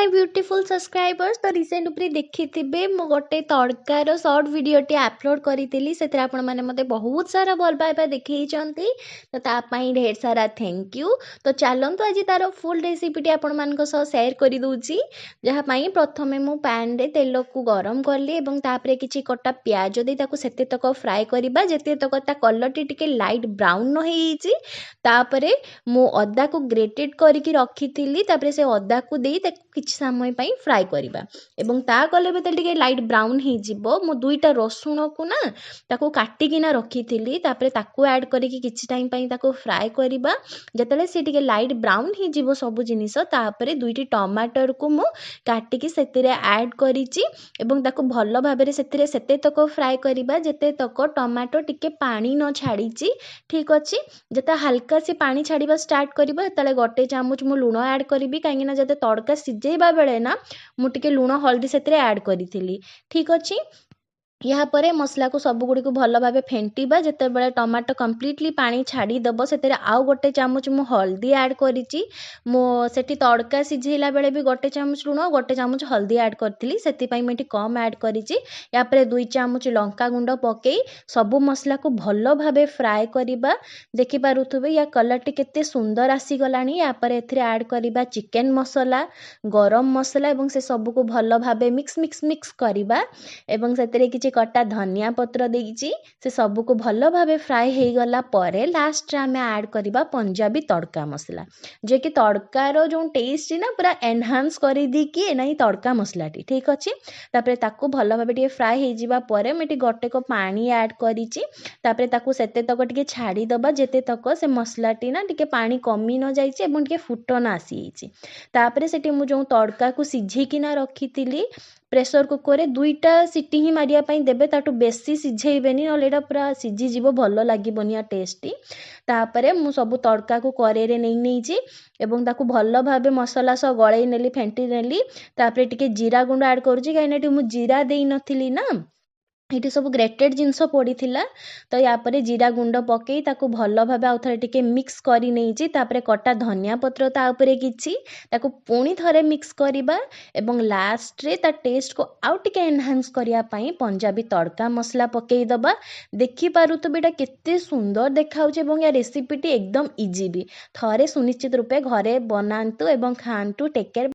My beautiful subscribers. तो recent उपरे देखिथिबे मु गोटे तड़कार शॉर्ट वीडियोटी अपलोड करी से आपण मैंने मते बहुत सारा भल पाइबा देखैछंती। तो तापाई ढेर सारा थैंक यू। तो चलंतु आज तार फुल रेसिपीटी आपण मानको सह शेयर करि दोउची। जहा पाई प्रथमे मु पैन रे तेल को गरम करली एवं तापरे किछि कटा प्याज दे ताको सेते तक फ्राई करिबा जेते तक ता कलर टिके लाइट ब्राउन न हेइची। तापरे मु अदा को ग्रेटेड करके रखी तापरे से अदा को दे किछि समय पई फ्राई करिबा एवं ता कले बेतल टिके लाइट ब्राउन हे जिवो मु दुईटा रसुण को ना ताको काटी किना रखी तापरे ताको ऐड करके किछि टाइम पई ताको फ्राई करिबा जतले से टिके लाइट ब्राउन हे जिवो सब जिनिस तापरे दुईटी टमाटर को मु काटी कि सेतिरे ऐड करिछि एवं ताको भलो भाबरे सेतिरे सेते तक फ्राई करिबा जेते तक टमाटो टिके पानी न छाड़ीछि। ठीक अछि जता हल्का से पानी छाड़ीबा स्टार्ट करिबा तले गोटे चामच मु लूण ऐड करिबि काहेकि ना जते तड़का सिजेबा बेले ना मु टिके लूण हल्दी सेतरे ऐड करिथिली। ठीक अछि यहाँ पर मसला को सब गुड़ी को भल भाव फेंटिबा जेते बेले टमाटो कम्प्लीटली पानी छाड़ी दबो सेते आउ गोटे चामच मु हल्दी ऐड करिछि। मो सेठी तड़का सिझेला बेले भी गोटे चामच लूण गोटे चामच हल्दी ऐड करथिली सेति पई मेठी कम ऐड करिछि। या पर 2 चामच लंका गुंड पकेई सब मसला को भल भाव फ्राई करिबा। देखि पारुथबे या कलर टी केते सुंदर आसी गलानी। या पर एथरे ऐड करिबा चिकन मसला गरम मसला एवं से सब को भल भाव मिक्स करिबा एवं सेतरे किछि कटा धनिया पत्र देइछि से सब को भल भाव फ्राई हे गला परे लास्ट रे हमें ऐड करिबा पंजाबी तड़का मसला जे कि तड़कार जो टेस्ट ना पूरा एनहांस करि दी कि एना तड़का मसलाटी। ठीक अछि तापरे ताको भल भाव टिके फ्राई हे जिबा परे मेटी गोटे को पानी ऐड करिछि तापरे ताको सेते तक टिके छाड़ी दबा जेते तक से मसलाटी ना टिके पानी कमी न जाइछि एवं टिके फुटन आसीछि। तापरे सेटी मु जो तड़का को सिझे किना रखितिली प्रेशर कुकर रे 2टा सीटी ही मारिया पई देबे ताटू बेसी सिझेइबेनी नले एटा पूरा सिझी जीवो भलो लागिबोनी टेस्टी। तापरे मु सब तड़का को करे रे नै छी एवं ताकू भलो भाबे मसला सह गळै नेली फेंटी नेली। तापरे टिके जीरा गुंड ऐड करूची काइना मु जीरा देई नथिली ना ये सब ग्रेटेड जिनस पड़ी तो या पर जीरा गुंड पकई ताकू भल भाव आउ थे टिके मिक्स करी नेइची। तापरे कटा धनिया पत्र ता उपरे किछि ताकू पुणी थरे मिक्स करिबा एवं लास्ट रे ता टेस्ट को आउ टिके एनहांस करिया पई पंजाबी तड़का मसला पकई दबा। देखि पारुथबे एटा केते सुंदर देखाउछ एवं या रेसिपीटी एकदम इजी भी थरे सुनिश्चित रूपे घरे बनांतु एवं खांतु। Take care.